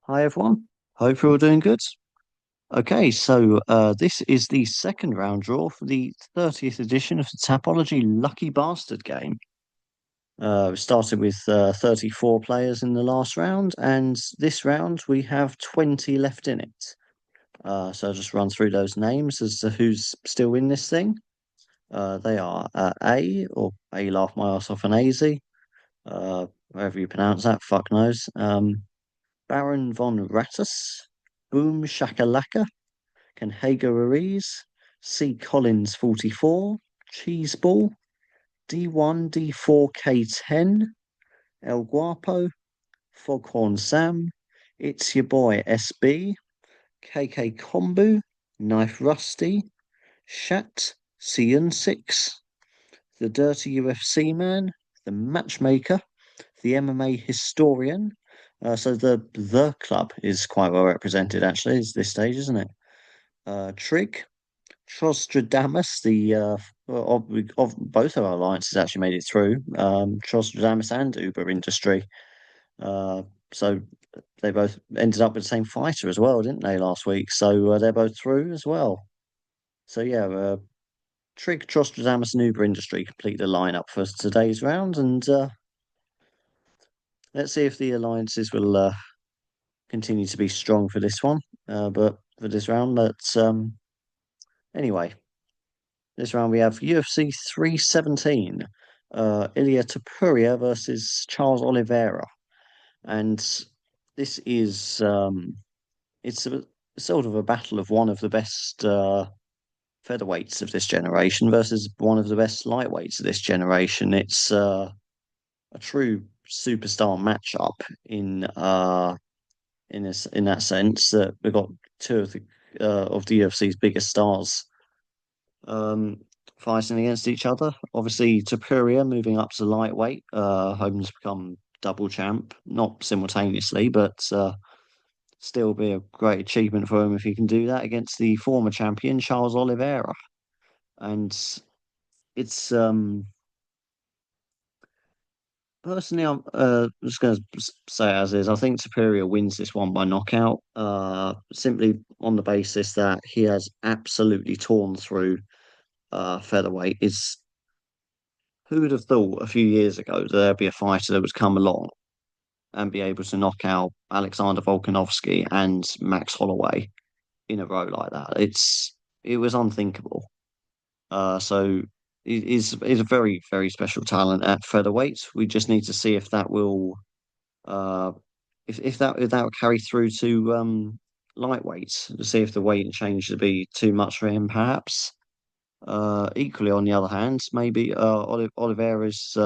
Hi everyone. Hope you're all doing good. Okay, so this is the second round draw for the 30th edition of the Tapology Lucky Bastard Game. We started with 34 players in the last round, and this round we have 20 left in it. So I'll just run through those names as to who's still in this thing. They are or A laugh my ass off an AZ, however you pronounce that, fuck knows. Baron von Rattus, Boom Shakalaka, Kenhager Ruiz, C. Collins 44, Cheeseball, D1 D4 K10, El Guapo, Foghorn Sam, It's Your Boy SB, KK Kombu, Knife Rusty, Shat, Cian6, The Dirty UFC Man, The Matchmaker, The MMA Historian. So the club is quite well represented actually, is this stage, isn't it? Trig, Trostradamus, of both of our alliances actually made it through. Trostradamus and Uber Industry. Uh, so they both ended up with the same fighter as well, didn't they, last week? So they're both through as well. So yeah, Trig, Trostradamus, and Uber Industry complete the lineup for today's round, and let's see if the alliances will continue to be strong for this one. But for this round, anyway. This round we have UFC 317, Ilia Topuria versus Charles Oliveira, and this is it's a sort of a battle of one of the best featherweights of this generation versus one of the best lightweights of this generation. It's a true superstar matchup in that sense that we've got two of the UFC's biggest stars um, fighting against each other. Obviously, Tapuria moving up to lightweight, hoping to become double champ, not simultaneously, but still be a great achievement for him if he can do that against the former champion Charles Oliveira. And it's personally, I'm just going to say as is. I think Tapuria wins this one by knockout, simply on the basis that he has absolutely torn through featherweight. Is Who would have thought a few years ago that there'd be a fighter that would come along and be able to knock out Alexander Volkanovski and Max Holloway in a row like that? It was unthinkable. So is a very very special talent at featherweight. We just need to see if that will uh if that will carry through to lightweight. To see if the weight change to be too much for him, perhaps. Equally, on the other hand, maybe Oliveira's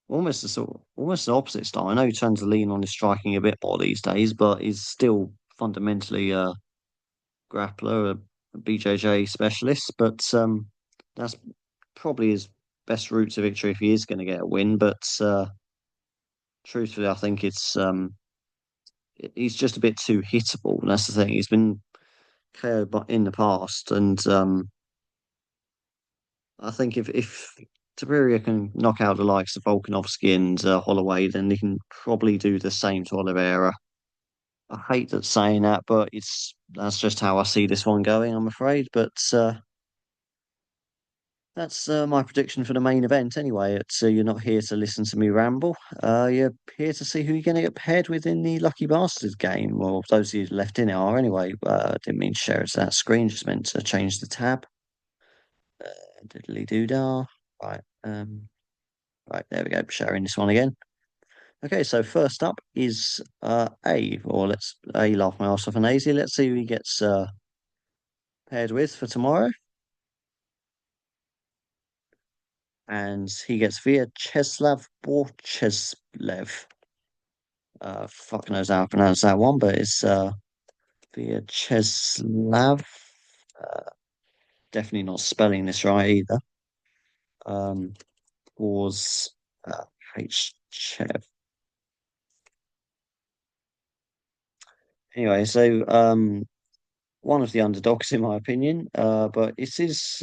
almost the opposite style. I know he tends to lean on his striking a bit more these days, but he's still fundamentally a grappler, a BJJ specialist. But that's probably his best route to victory if he is going to get a win. But truthfully, I think he's just a bit too hittable. And that's the thing. He's been KO'd in the past, and I think if Taburia can knock out the likes of Volkanovski and Holloway, then they can probably do the same to Oliveira. I hate that saying that, but that's just how I see this one going, I'm afraid. But that's my prediction for the main event anyway. You're not here to listen to me ramble. You're here to see who you're going to get paired with in the Lucky Bastards game. Well, those of you left in it are anyway. Didn't mean to share it to that screen, just meant to change the tab. Diddly doo dah. Right. Right, there we go. Sharing this one again. Okay, so first up is let's A laugh my ass off an AZ. Let's see who he gets paired with for tomorrow. And he gets Vyacheslav Borcheslev. Fuck knows how to pronounce that one, but it's Vyacheslav. Uh, Definitely not spelling this right either. Um, was H. Chev. Anyway, so one of the underdogs in my opinion, but it is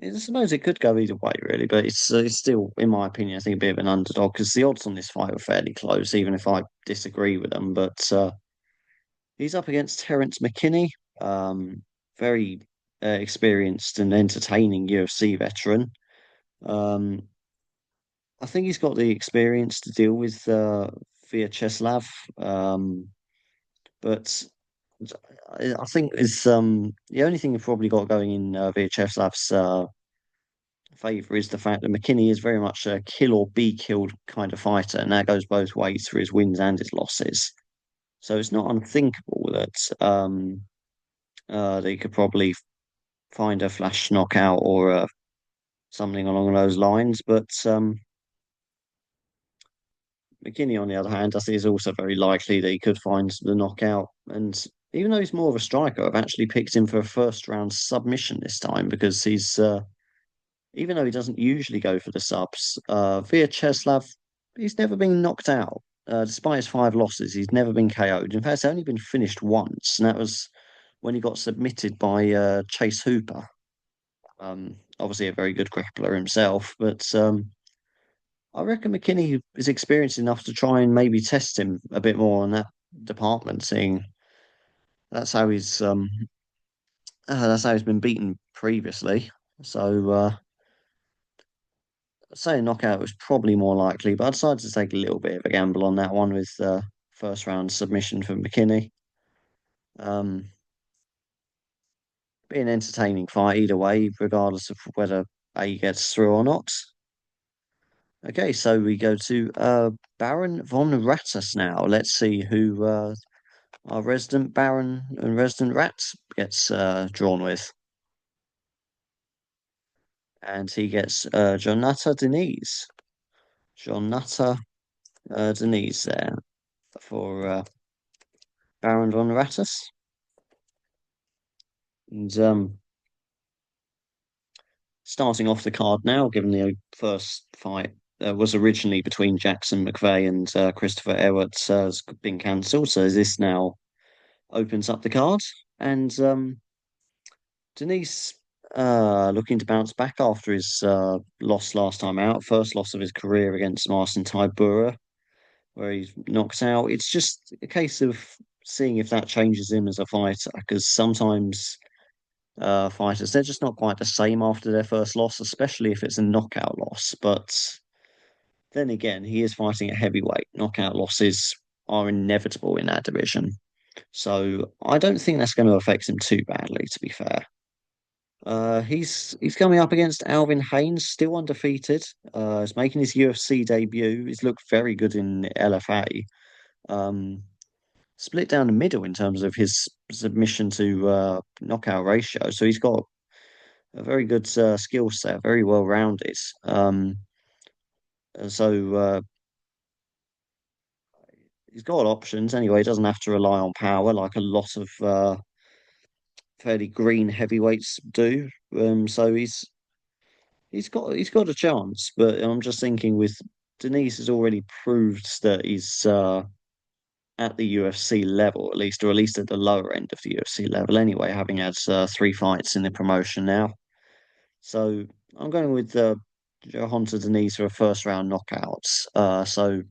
I suppose it could go either way, really, but it's still, in my opinion, I think a bit of an underdog because the odds on this fight are fairly close, even if I disagree with them. But he's up against Terence McKinney, very experienced and entertaining UFC veteran. Um, I think he's got the experience to deal with Vyacheslav, but I think it's the only thing you've probably got going in Vyacheslav's favour is the fact that McKinney is very much a kill or be killed kind of fighter, and that goes both ways for his wins and his losses. So it's not unthinkable that he could probably find a flash knockout or something along those lines. But McKinney, on the other hand, I think is also very likely that he could find the knockout. And even though he's more of a striker, I've actually picked him for a first round submission this time because he's even though he doesn't usually go for the subs, Vyacheslav, he's never been knocked out. Despite his five losses, he's never been KO'd. In fact, he's only been finished once, and that was when he got submitted by Chase Hooper. Obviously, a very good grappler himself, but I reckon McKinney is experienced enough to try and maybe test him a bit more on that department, seeing that's how he's been beaten previously. So I'd say a knockout was probably more likely, but I decided to take a little bit of a gamble on that one with first round submission for McKinney. Um, Be an entertaining fight either way, regardless of whether A gets through or not. Okay, so we go to Baron von Rattus now. Let's see who our resident Baron and resident Rat gets drawn with. And he gets Jonata Denise. Jonata Denise there for Baron von Rattus. And starting off the card now, given the first fight was originally between Jackson McVeigh and Christopher Edwards has been cancelled, so this now opens up the card. And Denise looking to bounce back after his loss last time out, first loss of his career against Marcin Tybura, where he's knocked out. It's just a case of seeing if that changes him as a fighter, because sometimes fighters they're just not quite the same after their first loss, especially if it's a knockout loss. But then again, he is fighting at heavyweight. Knockout losses are inevitable in that division. So I don't think that's going to affect him too badly, to be fair. He's coming up against Alvin Haynes, still undefeated. He's making his UFC debut. He's looked very good in LFA. Um, Split down the middle in terms of his submission to knockout ratio. So he's got a very good skill set, very well rounded. So he's got options anyway. He doesn't have to rely on power like a lot of fairly green heavyweights do. So he's got a chance. But I'm just thinking with Denise has already proved that he's at the UFC level, at least at the lower end of the UFC level anyway, having had three fights in the promotion now. So I'm going with Hunter Denise for a first round knockout. So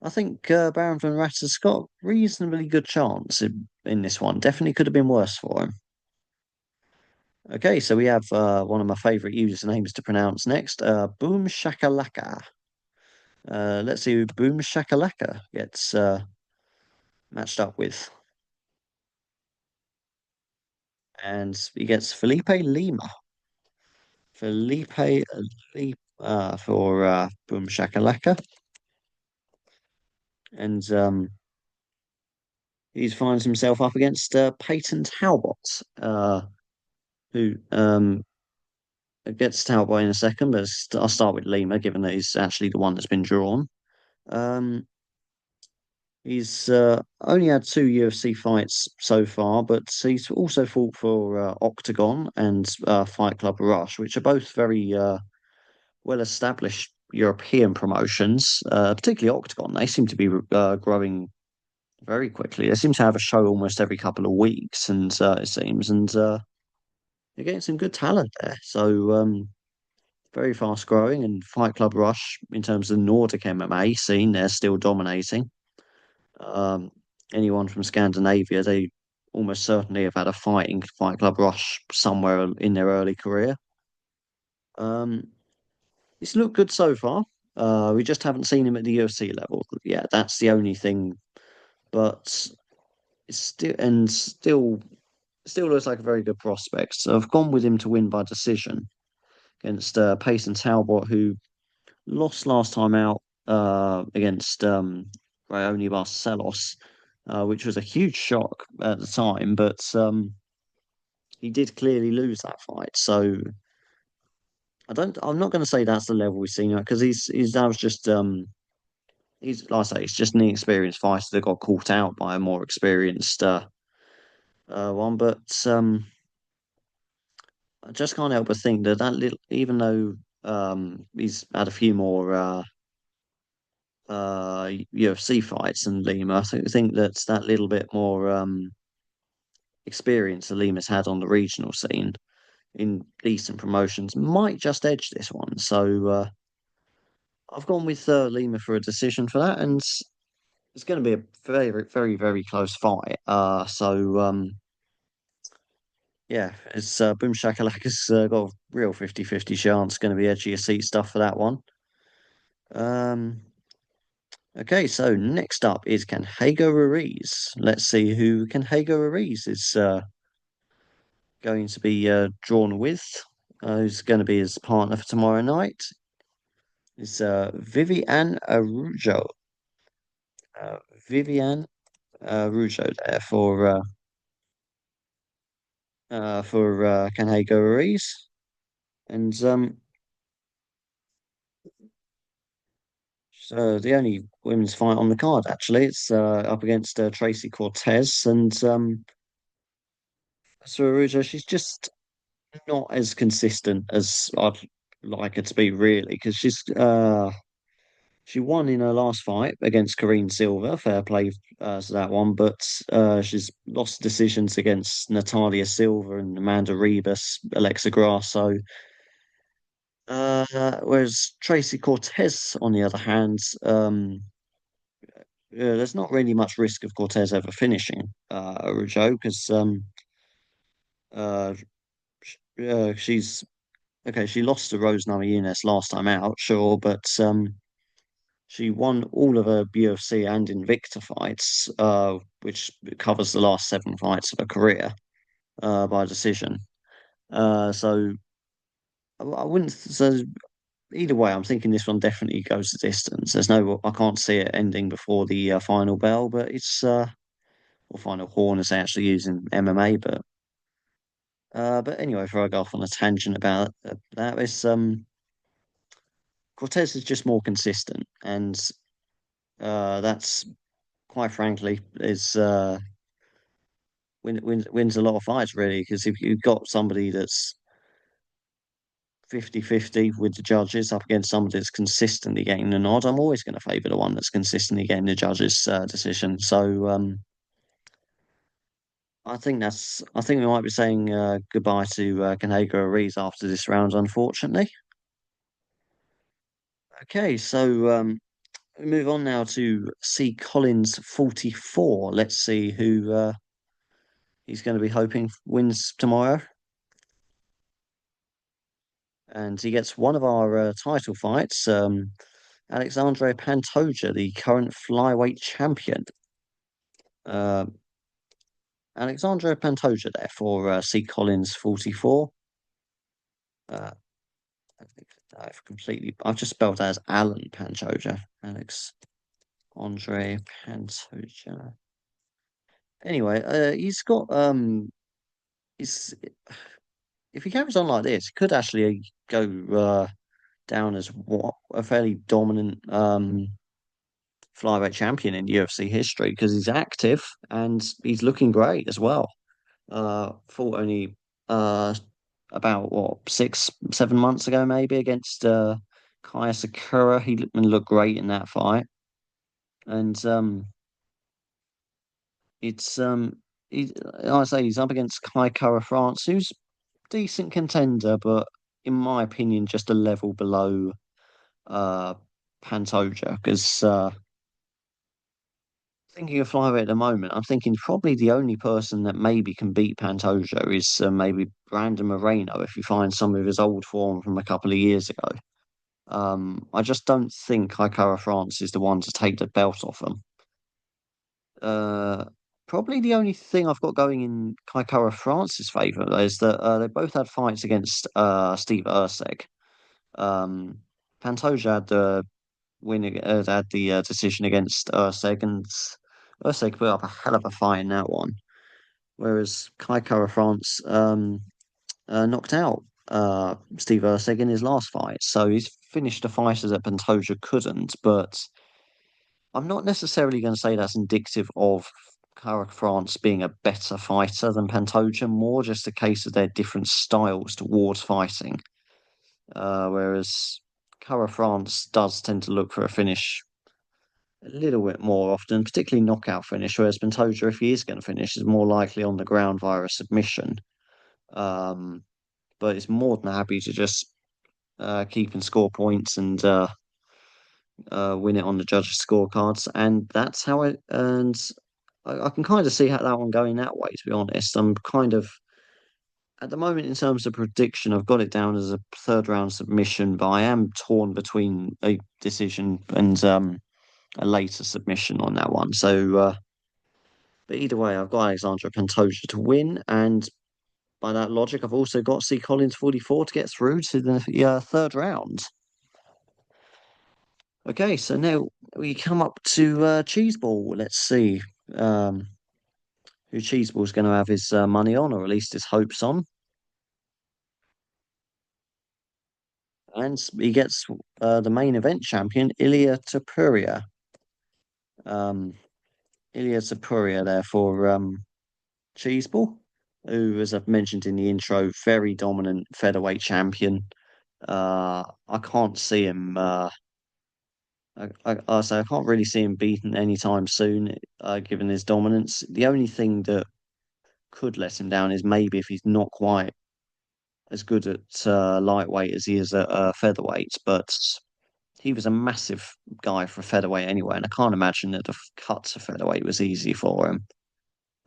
I think Baron van Ratter's got reasonably good chance in this one. Definitely could have been worse for him. Okay, so we have one of my favorite usernames to pronounce next, Boom Shakalaka. Let's see who Boom Shakalaka gets matched up with. And he gets Felipe Lima. Felipe Lima for Boom Shakalaka. And he finds himself up against Peyton Talbot, who gets Talbot in a second, but I'll start with Lima, given that he's actually the one that's been drawn. Um, he's only had two UFC fights so far, but he's also fought for Octagon and Fight Club Rush, which are both very well-established European promotions, particularly Octagon. They seem to be growing very quickly. They seem to have a show almost every couple of weeks, and it seems, and you're getting some good talent there. So very fast growing, and Fight Club Rush in terms of the Nordic MMA scene, they're still dominating. Um, anyone from Scandinavia, they almost certainly have had a fight in Fight Club Rush somewhere in their early career. Um, it's looked good so far. We just haven't seen him at the UFC level. Yeah, that's the only thing. But it's still looks like a very good prospect. So I've gone with him to win by decision against Payson Talbot, who lost last time out against Raoni Barcelos, which was a huge shock at the time. But he did clearly lose that fight. So I'm not going to say that's the level we've seen because he's that was just he's like I say, he's just an inexperienced fighter that got caught out by a more experienced one. But I just can't help but think that that little, even though he's had a few more UFC fights than Lima, think that's that little bit more experience that Lima's had on the regional scene in decent promotions might just edge this one. So I've gone with Lima for a decision for that, and it's going to be a very, very, very close fight. Yeah, it's Boom Shakalaka's got a real 50-50 chance. Going to be edgy of seat stuff for that one. Um, okay, so next up is Canhego Ruiz. Let's see who Canhego Ruiz is going to be drawn with. Who's going to be his partner for tomorrow night? Is Vivian Arujo. Uh, Vivian Arujo there for Canhego Ruiz. And so the only women's fight on the card, actually, it's up against Tracy Cortez. And Arujo, she's just not as consistent as I'd like her to be, really, because she won in her last fight against Karine Silva. Fair play to that one, but she's lost decisions against Natalia Silva and Amanda Ribas, Alexa Grasso. Whereas Tracy Cortez, on the other hand, there's not really much risk of Cortez ever finishing Rougeau because uh, she's okay. She lost to Rose Namajunas last time out, sure, but she won all of her UFC and Invicta fights, which covers the last seven fights of her career by decision. So I wouldn't. So either way, I'm thinking this one definitely goes the distance. I can't see it ending before the final bell, but it's or final horn as they actually use in MMA. But anyway, before I go off on a tangent about that, is Cortez is just more consistent, and that's quite frankly is wins a lot of fights really. Because if you've got somebody that's 50-50 with the judges up against somebody that's consistently getting the nod, I'm always going to favour the one that's consistently getting the judges' decision. So I think we might be saying goodbye to Canega Ruiz after this round, unfortunately. Okay, so we move on now to C Collins 44. Let's see who he's going to be hoping wins tomorrow. And he gets one of our title fights, Alexandre Pantoja, the current flyweight champion. Uh, Alexandre Pantoja there for C Collins 44. Uh, I think I've just spelled that as Alan Pantoja. Alex Andre Pantoja. Anyway, he's if he carries on like this, he could actually go down as what a fairly dominant flyweight champion in UFC history because he's active and he's looking great as well. Fought only uh about what 6-7 months ago maybe against Kaya Sakura. He looked great in that fight, and it's like I say he's up against Kai Kara France, who's decent contender, but in my opinion, just a level below uh Pantoja. Because thinking of flyweight at the moment, I'm thinking probably the only person that maybe can beat Pantoja is maybe Brandon Moreno if you find some of his old form from a couple of years ago. I just don't think Hikaru France is the one to take the belt off him. Uh, Probably the only thing I've got going in Hikaru France's favour is that they both had fights against Steve Erceg. Um, Pantoja had the had the decision against Erceg, and Erceg put up a hell of a fight in that one. Whereas Hikaru France knocked out Steve Erceg in his last fight, so he's finished the fighters that Pantoja couldn't. But I'm not necessarily going to say that's indicative of Cara France being a better fighter than Pantoja, more just a case of their different styles towards fighting. Whereas Cara France does tend to look for a finish a little bit more often, particularly knockout finish, whereas Pantoja, if he is going to finish, is more likely on the ground via a submission. Um, but is more than happy to just keep and score points and win it on the judges' scorecards, and that's how it. And I can kind of see how that one going that way. To be honest, I'm kind of at the moment in terms of prediction, I've got it down as a third round submission, but I am torn between a decision and a later submission on that one. So, but either way, I've got Alexandra Pantoja to win, and by that logic, I've also got C Collins 44 to get through to the third round. Okay, so now we come up to Cheeseball. Let's see um, who Cheeseball's going to have his money on, or at least his hopes on. And he gets the main event champion, Ilya Tapuria. Um, Ilya Tapuria there for Cheeseball, who, as I've mentioned in the intro, very dominant featherweight champion. I can't see him. I say I can't really see him beaten anytime soon, given his dominance. The only thing that could let him down is maybe if he's not quite as good at lightweight as he is at featherweight. But he was a massive guy for a featherweight anyway, and I can't imagine that the cut to featherweight was easy for him.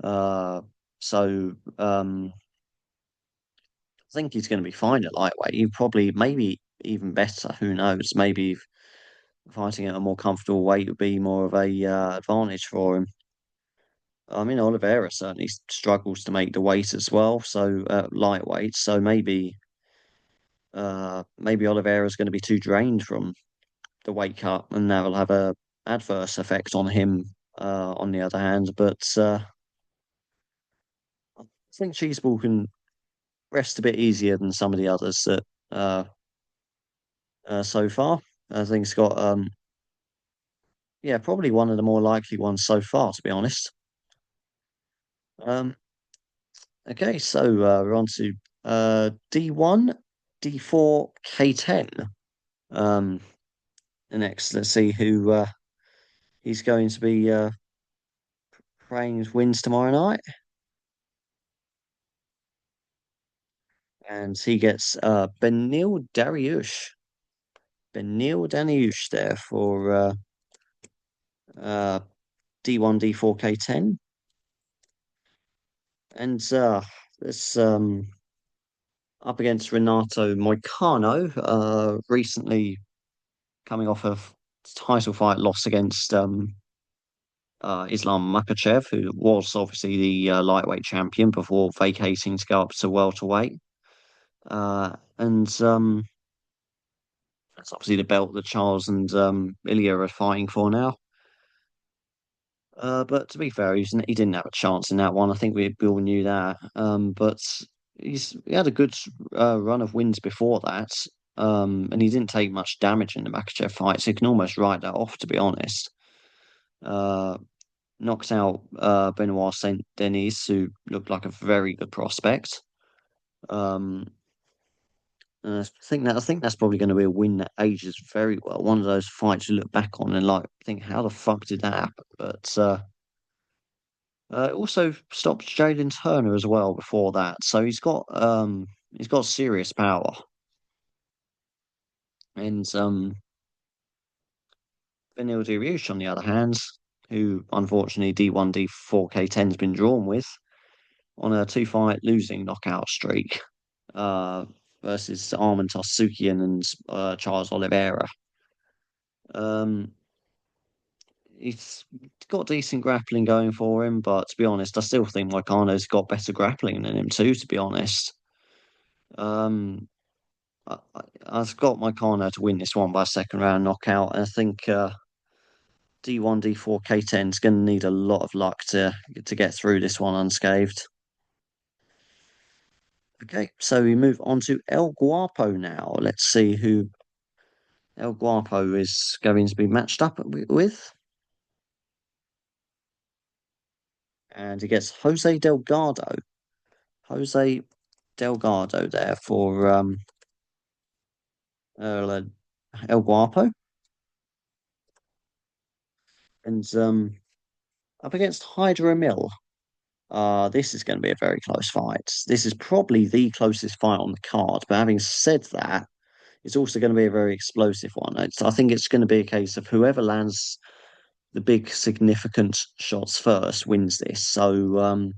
Uh, so I think he's going to be fine at lightweight. He probably, maybe even better. Who knows? Maybe fighting at a more comfortable weight would be more of a advantage for him. I mean, Oliveira certainly struggles to make the weight as well, so lightweight. So maybe Oliveira is going to be too drained from the weight cut, and that will have a adverse effect on him. On the other hand, but I think Cheeseball can rest a bit easier than some of the others that uh, so far. I think he's got yeah, probably one of the more likely ones so far, to be honest. Um, okay, so we're on to D1, D4, K10. Um, Next, let's see who he's going to be praying wins tomorrow night. And he gets Benil Dariush. Benil Dariush there for uh, D1, D4, K10. And this up against Renato Moicano, recently coming off a title fight loss against Islam Makhachev, who was obviously the lightweight champion before vacating to go up to welterweight. And that's obviously the belt that Charles and Ilya are fighting for now. But to be fair, he didn't have a chance in that one. I think we all knew that. But he had a good run of wins before that. And he didn't take much damage in the Makachev fight, so you can almost write that off, to be honest. Uh, Knocked out Benoit Saint Denis, who looked like a very good prospect. Um, I think that's probably going to be a win that ages very well. One of those fights you look back on and like think, how the fuck did that happen? But also stopped Jalen Turner as well before that. So he's got He's got serious power. And Vanille Dariush, on the other hand, who unfortunately D1, D4, K10 has been drawn with on a two fight losing knockout streak uh, versus Arman Tarsukian and Charles Oliveira. Um, he's got decent grappling going for him, but to be honest, I still think Moicano's got better grappling than him too, to be honest. Um, I've got Moicano to win this one by second round knockout, and I think D1, D4, K10 is going to need a lot of luck to get through this one unscathed. Okay, so we move on to El Guapo now. Let's see who El Guapo is going to be matched up with. And he gets Jose Delgado. Jose Delgado there for uh, El Guapo. And up against Hydra Mill. This is going to be a very close fight. This is probably the closest fight on the card. But having said that, it's also going to be a very explosive one. I think it's going to be a case of whoever lands the big significant shots first wins this. So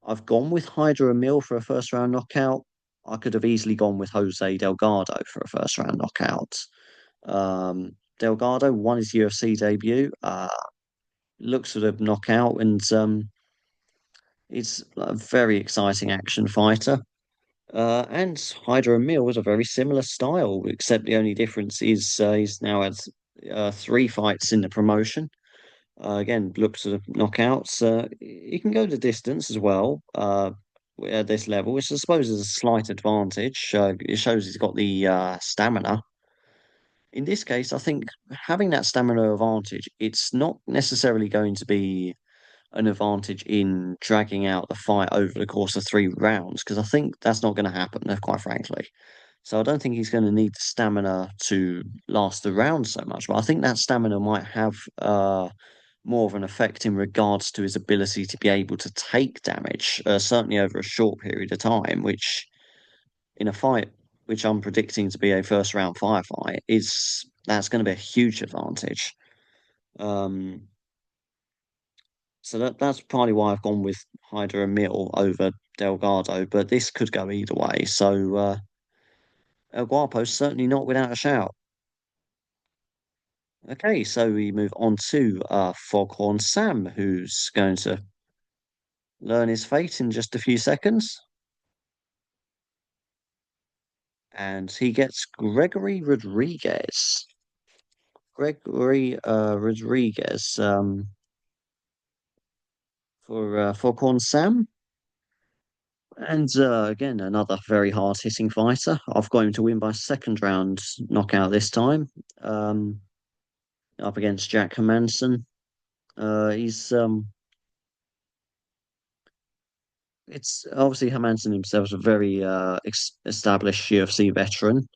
I've gone with Hydra Mill for a first round knockout. I could have easily gone with Jose Delgado for a first round knockout. Delgado won his UFC debut. Looks for the knockout, and he's a very exciting action fighter. And Hydra Mill was a very similar style, except the only difference is he's now had three fights in the promotion. Again, looks at knockouts. He can go the distance as well at this level, which I suppose is a slight advantage. It shows he's got the stamina. In this case, I think having that stamina advantage, it's not necessarily going to be an advantage in dragging out the fight over the course of three rounds, because I think that's not going to happen, quite frankly. So I don't think he's going to need the stamina to last the round so much, but I think that stamina might have more of an effect in regards to his ability to be able to take damage, certainly over a short period of time, which in a fight which I'm predicting to be a first round firefight is that's going to be a huge advantage. Um, so that's probably why I've gone with Hydra Mill over Delgado, but this could go either way. So El Guapo's certainly not without a shout. Okay, so we move on to Foghorn Sam, who's going to learn his fate in just a few seconds. And he gets Gregory Rodriguez. Gregory Rodriguez for Foghorn Sam. And again, another very hard hitting fighter. I've got him to win by second round knockout this time. Um, Up against Jack Hermanson. He's it's obviously Hermanson himself is a very established UFC veteran.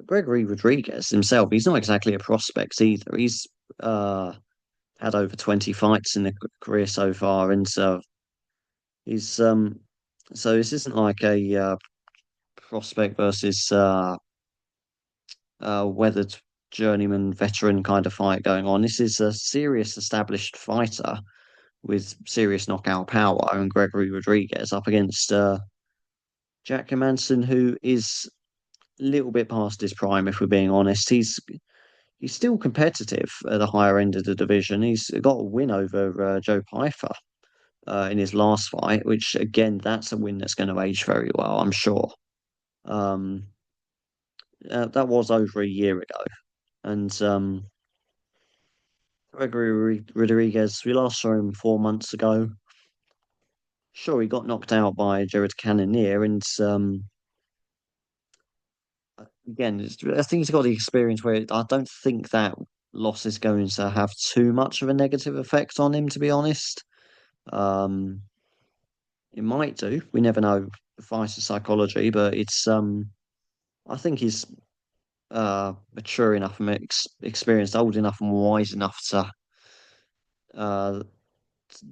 Gregory Rodriguez himself, he's not exactly a prospect either. He's had over 20 fights in the career so far, and so he's so this isn't like a prospect versus weathered journeyman veteran kind of fight going on. This is a serious established fighter with serious knockout power, and Gregory Rodriguez up against Jack Hermanson, who is a little bit past his prime, if we're being honest. He's still competitive at the higher end of the division. He's got a win over Joe Pyfer in his last fight, which again, that's a win that's going to age very well, I'm sure. Um, that was over a year ago, and Gregory Rodriguez, we last saw him 4 months ago. Sure, he got knocked out by Jared Cannonier, and again, I think he's got the experience where I don't think that loss is going to have too much of a negative effect on him, to be honest. Um, it might do. We never know the fighter psychology, but it's I think he's mature enough and experienced, old enough and wise enough uh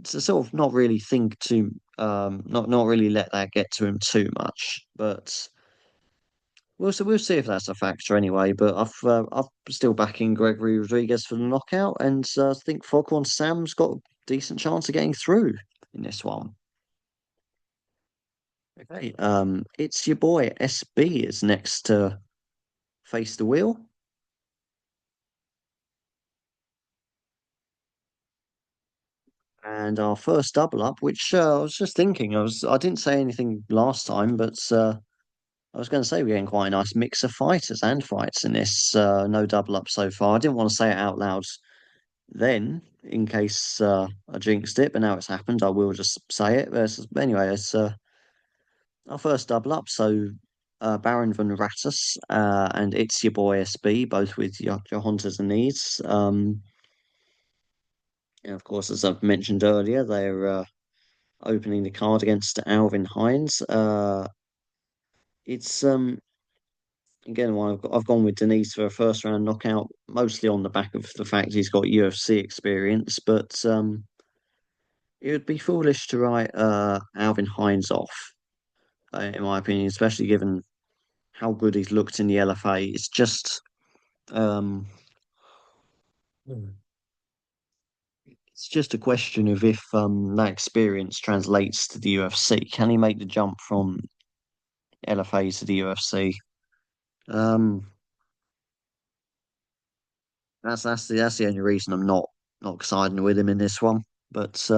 to sort of not really think too, not really let that get to him too much. But we'll see if that's a factor anyway. But I'm still backing Gregory Rodriguez for the knockout, and I think Foghorn Sam's got a decent chance of getting through in this one. Okay, it's your boy SB is next to face the wheel. And our first double up, which I was just thinking, I didn't say anything last time, but I was going to say we're getting quite a nice mix of fighters and fights in this no double up so far. I didn't want to say it out loud then, in case I jinxed it, but now it's happened. I will just say it. But anyway, it's our first double up. So Baron von Rattus and it's your boy SB, both with your hunters and needs. And of course, as I've mentioned earlier, they're opening the card against Alvin Hines. It's again one I've gone with Denise for a first round knockout, mostly on the back of the fact he's got UFC experience, but it would be foolish to write Alvin Hines off, in my opinion, especially given how good he's looked in the LFA. It's just um, it's just a question of if that experience translates to the UFC. Can he make the jump from LFA to the UFC? Um, that's the only reason I'm not siding with him in this one. But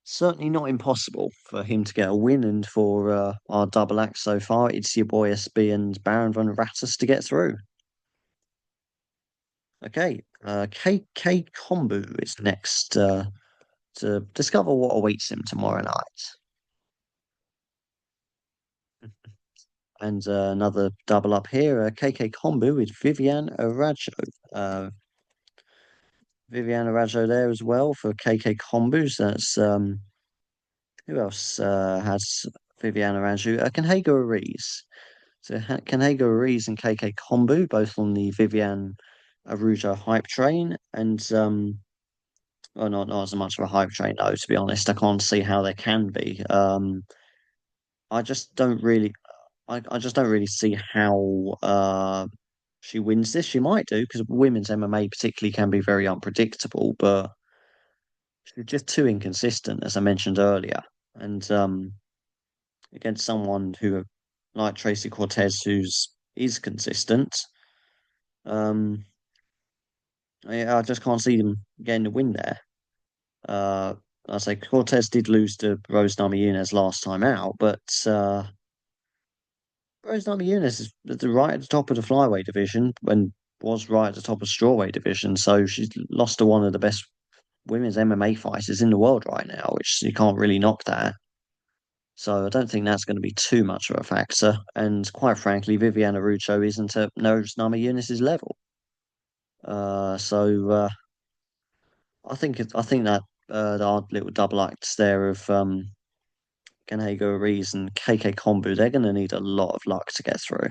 certainly not impossible for him to get a win, and for our double act so far, it's your boy SB and Baron von Rattus to get through. Okay, KK Kombu is next to discover what awaits him tomorrow night. And another double up here, KK Kombu with Vivian Arajo. Uh, Vivian Arajo there as well for KK Kombus. That's who else has Vivian Arajo? Kanhego Ariz. So Kanhego Ariz and KK Kombu both on the Vivian Arujo hype train, and well, not as much of a hype train though. To be honest, I can't see how they can be. I just don't really, I just don't really see how she wins this. She might do because women's MMA particularly can be very unpredictable, but she's just too inconsistent, as I mentioned earlier. And against someone who, like Tracy Cortez, who's is consistent, um, I just can't see them getting the win there. Uh, I say Cortez did lose to Rose Namajunas last time out, but Rose Namajunas is right at the top of the flyweight division and was right at the top of strawweight division. So she's lost to one of the best women's MMA fighters in the world right now, which you can't really knock that. So I don't think that's going to be too much of a factor. And quite frankly, Viviana Rucho isn't at Rose Namajunas' level. So I think that our little double acts there of Ganego Rees and KK Kombu, they're going to need a lot of luck to get through.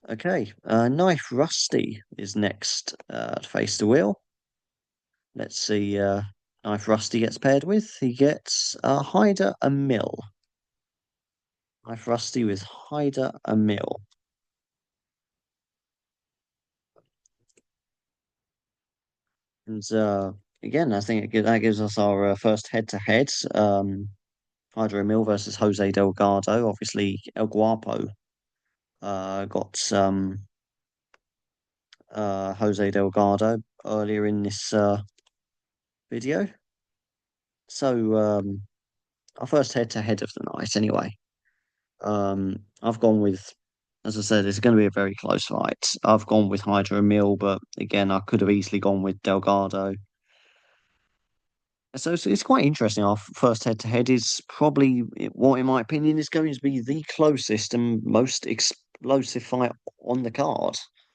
Okay, Knife Rusty is next to face the wheel. Let's see. Knife Rusty gets paired with. He gets Hyder a Mill. Knife Rusty with Hyder a Mill. And again, I think that gives us our first head-to-head. Hyder Emil versus Jose Delgado. Obviously, El Guapo got Jose Delgado earlier in this video. So our first head-to-head of the night, anyway. I've gone with, as I said, it's going to be a very close fight. I've gone with Hydra Emil, but again, I could have easily gone with Delgado. So it's quite interesting. Our first head-to-head is probably what, in my opinion, is going to be the closest and most explosive fight on the card.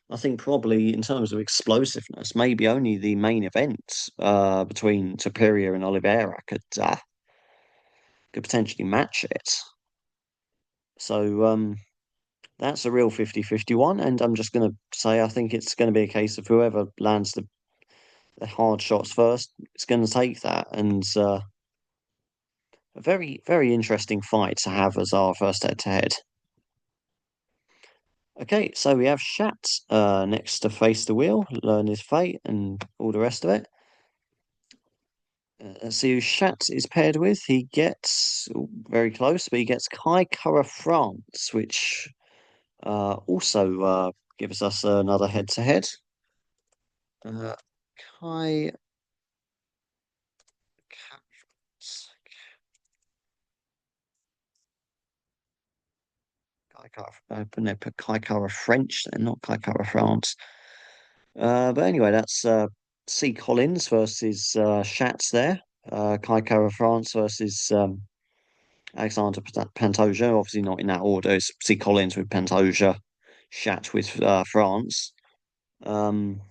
I think probably in terms of explosiveness, maybe only the main event between Superior and Oliveira could potentially match it. So that's a real 50-50 one, and I'm just going to say I think it's going to be a case of whoever lands the hard shots first. It's going to take that, and a very, very interesting fight to have as our first head-to-head. Okay, so we have Shat next to face the wheel, learn his fate, and all the rest of it. Let's see who Shat is paired with. He gets very close, but he gets Kai Kara France, which also gives us another head-to-head. Kai Kai Kara, no, put Kai Kara French and not Kai Kara France. But anyway, that's C. Collins versus Schatz there. Kai Kara France versus Alexander Pantoja. Obviously not in that order. It's C. Collins with Pantoja, Schatz with France. Um,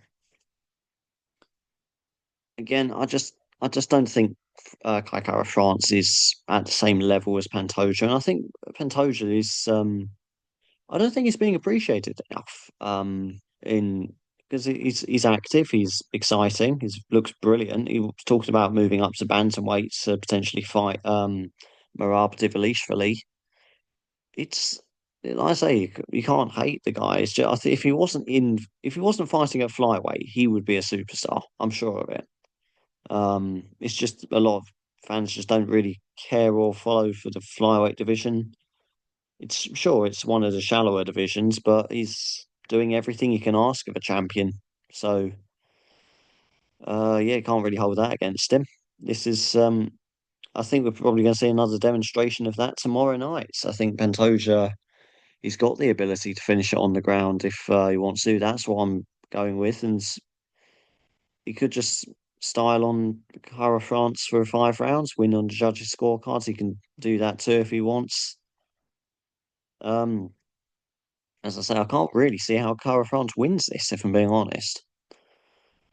Again, I just don't think Kai Kara France is at the same level as Pantoja, and I think Pantoja is I don't think he's being appreciated enough. In because he's active, he's exciting, he looks brilliant. He was talking about moving up to bantamweight to potentially fight Merab Dvalishvili. It's like I say, you can't hate the guy. It's just, I think if he wasn't fighting at flyweight, he would be a superstar. I'm sure of it. It's just a lot of fans just don't really care or follow for the flyweight division. It's sure it's one of the shallower divisions, but he's doing everything you can ask of a champion. So, yeah, can't really hold that against him. This is, I think we're probably going to see another demonstration of that tomorrow night. So I think Pantoja, he's got the ability to finish it on the ground if he wants to. That's what I'm going with, and he could just style on Cara France for 5 rounds, win on the judges' scorecards. He can do that too if he wants. Um, As I say, I can't really see how Cara France wins this, if I'm being honest.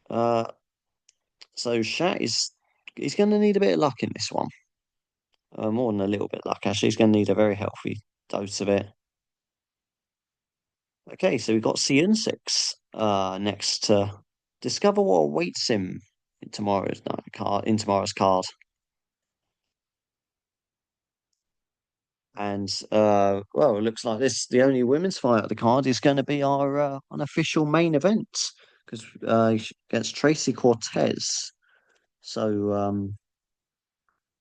Uh, so Shat is he's going to need a bit of luck in this one. More than a little bit of luck, actually. He's going to need a very healthy dose of it. Okay, so we've got Cian6 next to discover what awaits him in tomorrow's night card in tomorrow's card. And well, it looks like this the only women's fight at the card is going to be our unofficial main event because he gets Tracy Cortez. So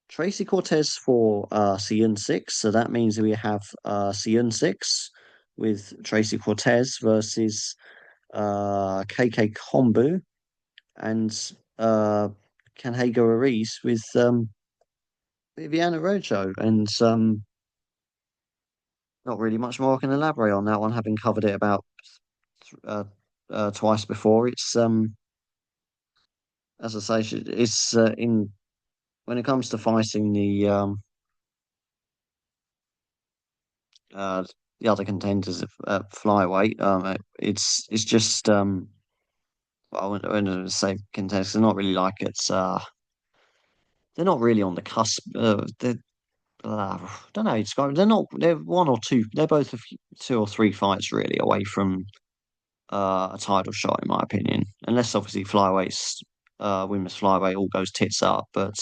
Tracy Cortez for CN6. So that means we have CN6 with Tracy Cortez versus KK Kombu and Kanhei Ruiz with Viviana Rojo. And not really much more I can elaborate on that one, having covered it about uh, twice before. It's as I say, it's in when it comes to fighting uh, the other contenders at flyweight. It's just well, I wouldn't say contenders. They're not really like it's they're not really on the cusp. They're don't know. How you describe it. They're not. They're one or two. They're both 2 or 3 fights really away from a title shot, in my opinion. Unless obviously flyweights, women's flyweight all goes tits up. But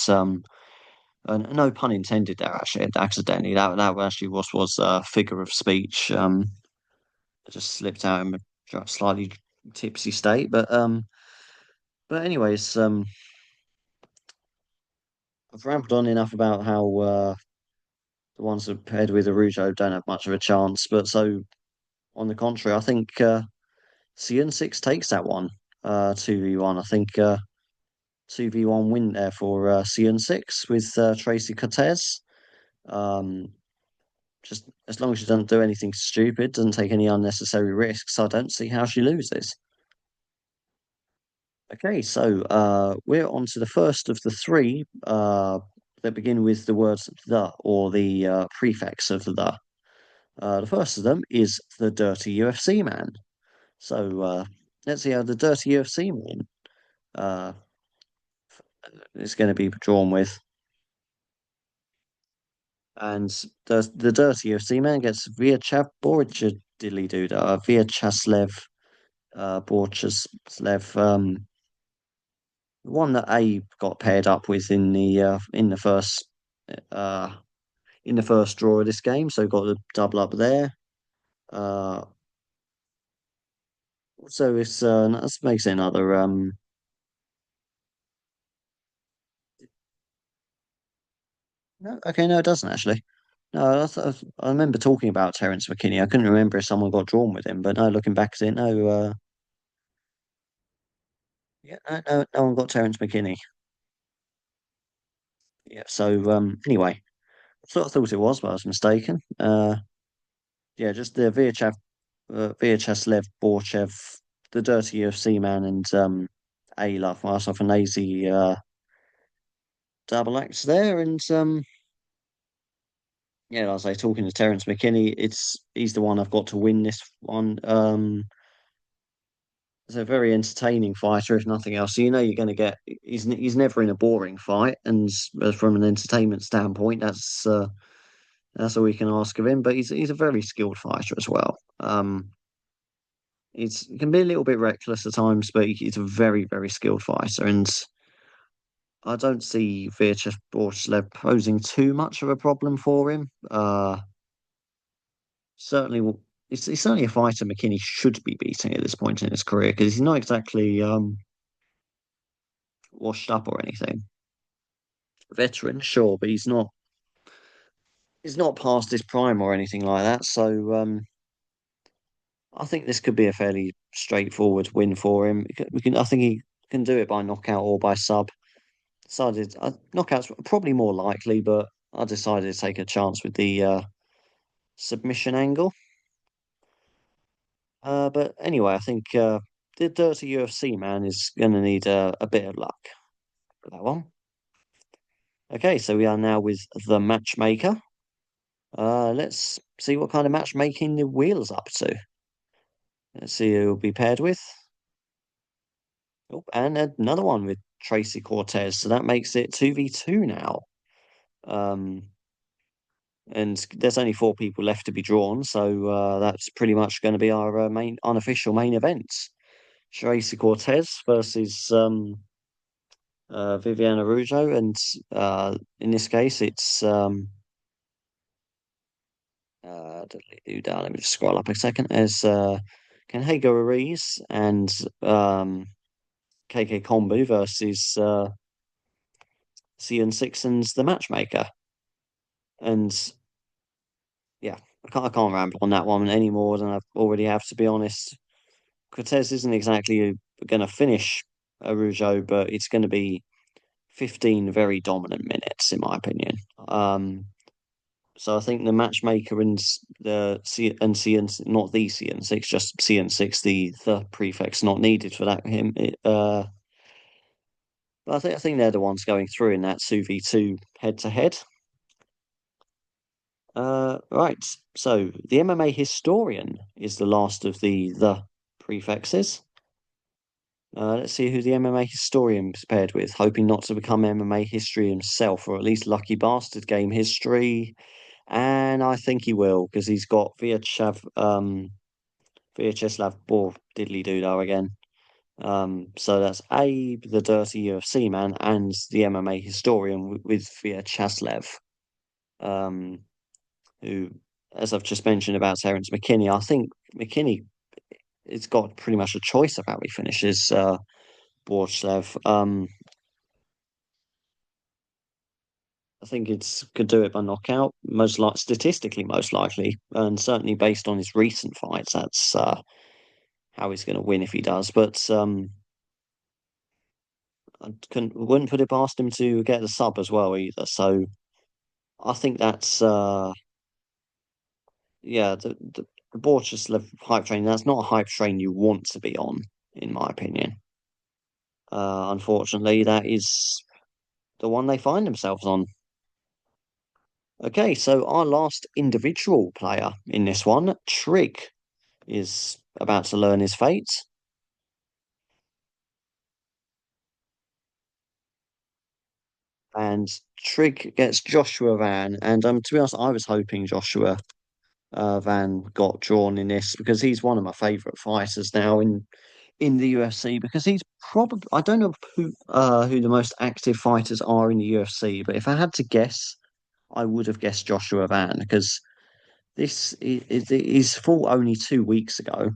and no pun intended there. Actually, accidentally, that actually was a figure of speech. It just slipped out in a slightly tipsy state. But anyways, I've rambled on enough about how the ones that paired with Arujo don't have much of a chance. But so on the contrary, I think CN6 takes that one 2v1. I think 2v1 win there for CN6 with Tracy Cortez. Um, just as long as she doesn't do anything stupid, doesn't take any unnecessary risks, I don't see how she loses. Okay, so we're on to the first of the three that begin with the words the or the prefix of the. The first of them is the Dirty UFC Man. So let's see how the Dirty UFC Man uh, is going to be drawn with. And the Dirty UFC Man gets Vyacheslav Vyacheslav Borcheslev. The one that Abe got paired up with uh in the first draw of this game, so got the double up there. Uh, so it's that makes it another no, okay, no, it doesn't actually. No, I remember talking about Terence McKinney. I couldn't remember if someone got drawn with him, but no, looking back at it, no, yeah, no one got Terence McKinney. Yeah, so anyway, I sort of thought it was, but I was mistaken. Yeah, just the Vyacheslav Borchev, the dirty UFC man, and Ayla fast off an easy double acts there, and yeah, like I say, talking to Terence McKinney, he's the one I've got to win this one. He's a very entertaining fighter, if nothing else. So you know you're going to get. He's never in a boring fight, and from an entertainment standpoint, that's all we can ask of him. But he's a very skilled fighter as well. He can be a little bit reckless at times, but he's a very skilled fighter, and I don't see Vyacheslav Borshlev posing too much of a problem for him. Certainly, he's certainly a fighter McKinney should be beating at this point in his career because he's not exactly washed up or anything. Veteran, sure, but he's not past his prime or anything like that. So I think this could be a fairly straightforward win for him. I think he can do it by knockout or by sub. Decided knockouts were probably more likely, but I decided to take a chance with the submission angle. But anyway, I think the dirty UFC man is going to need a bit of luck for that one. Okay, so we are now with the matchmaker. Let's see what kind of matchmaking the wheel's up to. Let's see who will be paired with. Oh, and another one with Tracy Cortez. So that makes it 2v2 now. Um, and there's only four people left to be drawn, so that's pretty much going to be our main unofficial main event. Tracy Cortez versus Viviana Rujo, and in this case, it's let me just scroll up a second. There's Kenhego Ruiz and KK Kombu versus Cian Sixon's the matchmaker. And yeah, I can't ramble on that one any more than I already have, to be honest. Cortez isn't exactly going to finish Arujo, but it's going to be 15 very dominant minutes, in my opinion. So I think the matchmaker and the C and CN, not the CN6, just CN6, the prefix not needed for that him. But I think they're the ones going through in that 2v2 head to head. Right. So the MMA historian is the last of the prefixes. Let's see who the MMA historian is paired with, hoping not to become MMA history himself, or at least Lucky Bastard Game history. And I think he will, because he's got Vyacheslav Bor Diddly Doo again. So that's Abe, the dirty UFC man, and the MMA historian with Vyacheslav, um, who, as I've just mentioned about Terence McKinney, I think McKinney has got pretty much a choice of how he finishes Borshlev. I think it's could do it by knockout, statistically most likely, and certainly based on his recent fights, that's how he's going to win if he does. But wouldn't put it past him to get the sub as well either. So I think that's yeah, the Borcheslev hype train. That's not a hype train you want to be on, in my opinion. Unfortunately, that is the one they find themselves on. Okay, so our last individual player in this one, Trig, is about to learn his fate. And Trig gets Joshua Van. And to be honest, I was hoping Joshua Van got drawn in this because he's one of my favourite fighters now in the UFC because he's probably I don't know who the most active fighters are in the UFC, but if I had to guess, I would have guessed Joshua Van because he's fought only 2 weeks ago,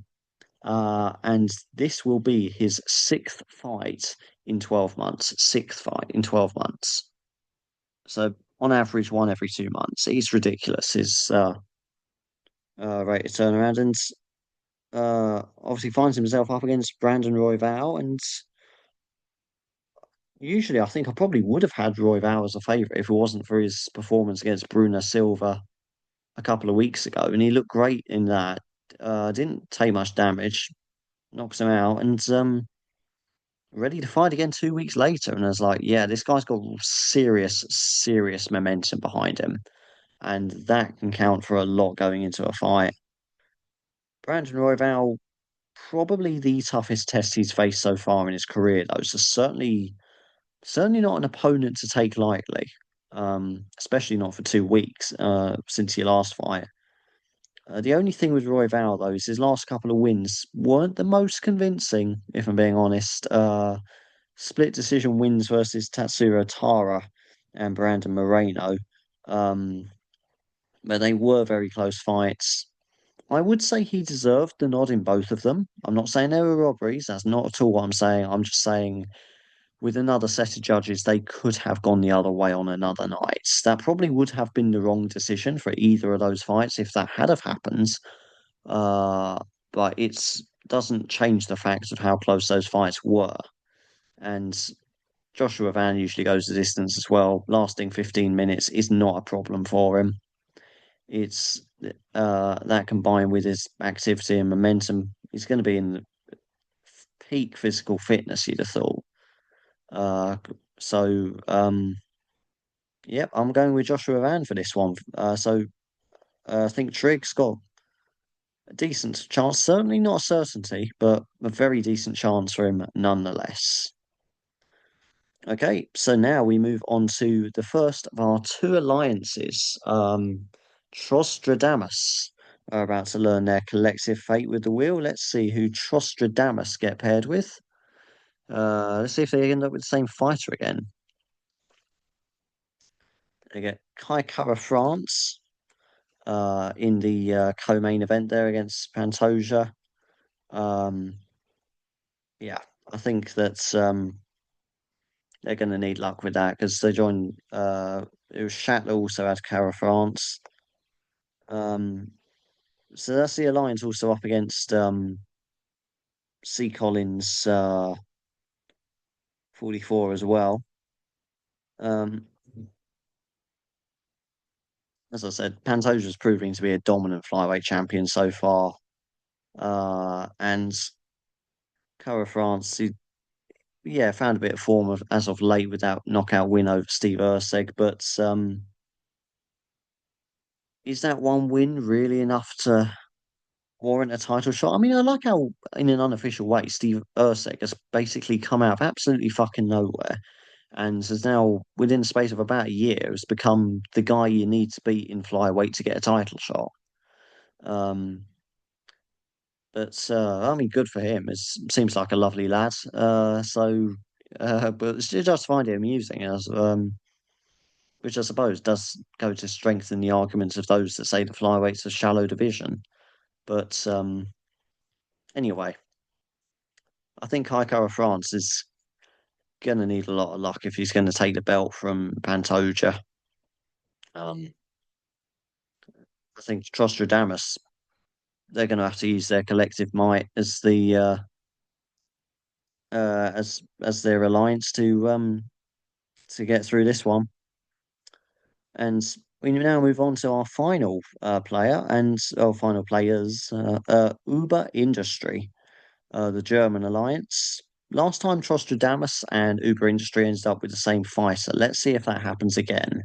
and this will be his sixth fight in 12 months. Sixth fight in 12 months. So on average, one every 2 months. It's ridiculous. His rate of turnaround, and obviously finds himself up against Brandon Royval, and usually I think I probably would have had Royval as a favourite if it wasn't for his performance against Bruno Silva a couple of weeks ago, and he looked great in that. Didn't take much damage, knocks him out, and ready to fight again 2 weeks later. And I was like, yeah, this guy's got serious, serious momentum behind him, and that can count for a lot going into a fight. Brandon Royval, probably the toughest test he's faced so far in his career, though. So certainly not an opponent to take lightly. Especially not for 2 weeks since your last fight. The only thing with Royval though is his last couple of wins weren't the most convincing, if I'm being honest. Split decision wins versus Tatsuro Tara and Brandon Moreno. Um, but they were very close fights. I would say he deserved the nod in both of them. I'm not saying they were robberies. That's not at all what I'm saying. I'm just saying with another set of judges, they could have gone the other way on another night. That probably would have been the wrong decision for either of those fights if that had have happened. Uh, but it's doesn't change the fact of how close those fights were. And Joshua Van usually goes the distance as well. Lasting 15 minutes is not a problem for him. It's that combined with his activity and momentum, he's going to be in peak physical fitness, you'd have thought. Uh, so, yep, I'm going with Joshua Van for this one. I think Triggs got a decent chance, certainly not a certainty, but a very decent chance for him nonetheless. Okay, so now we move on to the first of our two alliances. Trostradamus are about to learn their collective fate with the wheel. Let's see who Trostradamus get paired with. Let's see if they end up with the same fighter again. They get Kai Kara France in the co-main event there against Pantoja. Um, yeah, I think that they're going to need luck with that because they joined. It was Shatler also had Kara France. Um, so that's the alliance also up against C Collins 44 as well. Um, as I said, Pantoja's proving to be a dominant flyweight champion so far. And Kara France, yeah, found a bit of form as of late with that knockout win over Steve Erceg, but is that one win really enough to warrant a title shot? I mean, I like how, in an unofficial way, Steve Erceg has basically come out of absolutely fucking nowhere and has now, within the space of about a year, has become the guy you need to beat in flyweight to get a title shot. Um, but I mean, good for him. It seems like a lovely lad. But it's just find it amusing as which I suppose does go to strengthen the arguments of those that say the flyweight's a shallow division. But anyway, I think Haikara France is going to need a lot of luck if he's going to take the belt from Pantoja. Um, I think Trostradamus, they're going to have to use their collective might as as their alliance to get through this one. And we now move on to our final player and our final players, Uber Industry, the German alliance. Last time Trostradamus and Uber Industry ended up with the same fighter. Let's see if that happens again.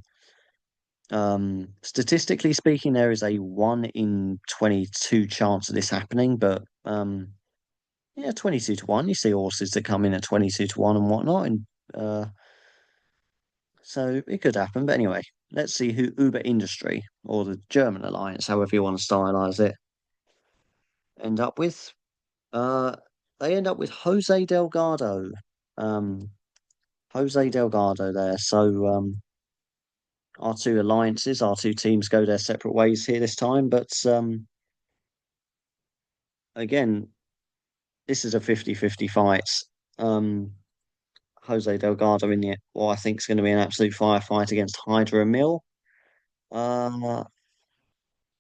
Statistically speaking, there is a 1 in 22 chance of this happening, but yeah, 22 to 1. You see horses that come in at 22 to 1 and whatnot, and so it could happen. But anyway, let's see who Uber Industry or the German alliance, however you want to stylize it, end up with. Uh, They end up with Jose Delgado. Um, Jose Delgado there. So our two alliances, our two teams go their separate ways here this time. But again, this is a 50-50 fight. Um, Jose Delgado in the what I think is going to be an absolute firefight against Hydra Mill. Uh,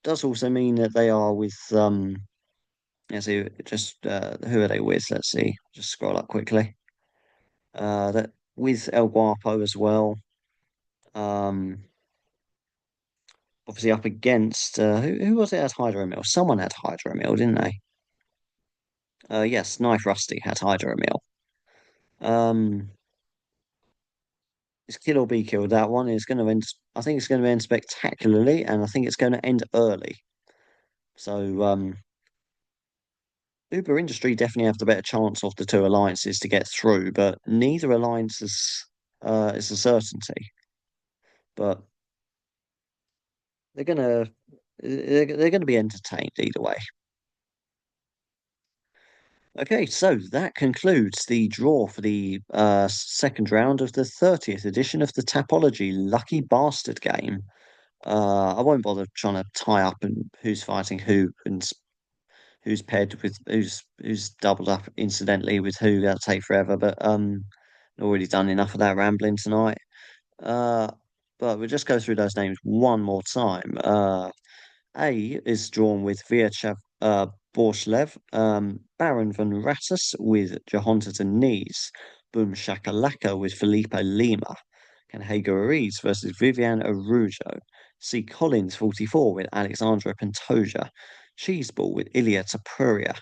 does also mean that they are with let's see, just who are they with? Let's see, just scroll up quickly. That with El Guapo as well. Um, obviously up against who was it at Hydro Mill? Someone had Hydro Mill, didn't they? Yes, Knife Rusty had Hydro Mill. Um, it's kill or be killed. That one is going to end. I think it's going to end spectacularly, and I think it's going to end early. So Uber Industry definitely have the better chance of the two alliances to get through, but neither alliance is a certainty. But they're gonna they're gonna be entertained either way. Okay, so that concludes the draw for the second round of the 30th edition of the Tapology Lucky Bastard game. I won't bother trying to tie up and who's fighting who and who's paired with who's doubled up incidentally with who. That'll take forever, but already done enough of that rambling tonight. Uh, but we'll just go through those names one more time. A is drawn with Vyacheslav Borslev, Baron von Rattus with Johontat and Nies, Boom Shakalaka with Felipe Lima, Canhaga Ruiz versus Vivian Arujo, C. Collins 44 with Alexandra Pantoja, Cheeseball with Ilya Tapuria,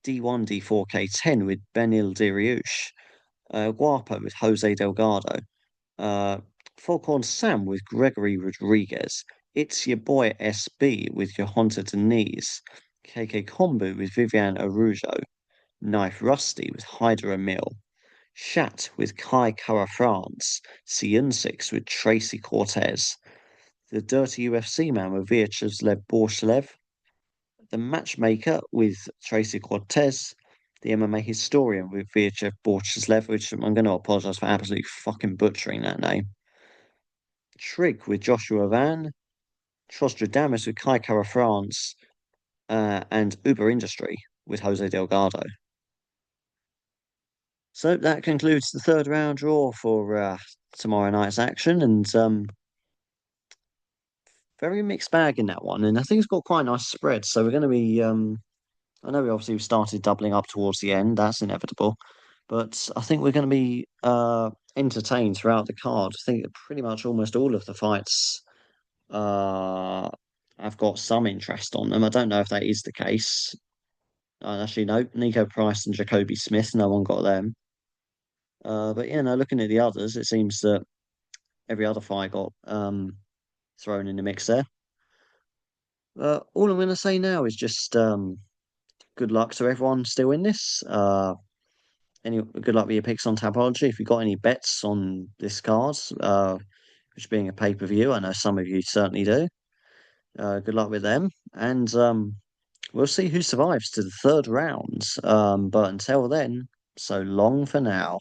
D1 D4K10 with Benil Diriush, Guapo with Jose Delgado, uh, Foghorn Sam with Gregory Rodriguez. It's your boy SB with Johonta Denise. KK Kombu with Vivian Arujo. Knife Rusty with Hydra Mill. Shat with Kai Kara France. Six with Tracy Cortez. The Dirty UFC Man with Vyacheslav Borslev. The Matchmaker with Tracy Cortez. The MMA Historian with Vyacheslav Borslev, which I'm going to apologize for absolutely fucking butchering that name. Trig with Joshua Van, Trostradamus with Kai Kara France, and Uber Industry with Jose Delgado. So that concludes the third round draw for tomorrow night's action, and very mixed bag in that one. And I think it's got quite a nice spread. So we're going to be, I know we obviously started doubling up towards the end. That's inevitable, but I think we're going to be entertained throughout the card. I think pretty much almost all of the fights I've got some interest on them. I don't know if that is the case. Actually, no, Nico Price and Jacoby Smith, no one got them. But yeah, no, looking at the others, it seems that every other fight got thrown in the mix there. All I'm going to say now is just good luck to everyone still in this. Any good luck with your picks on Tapology. If you've got any bets on this card, which being a pay-per-view, I know some of you certainly do. Good luck with them, and we'll see who survives to the third round. But until then, so long for now.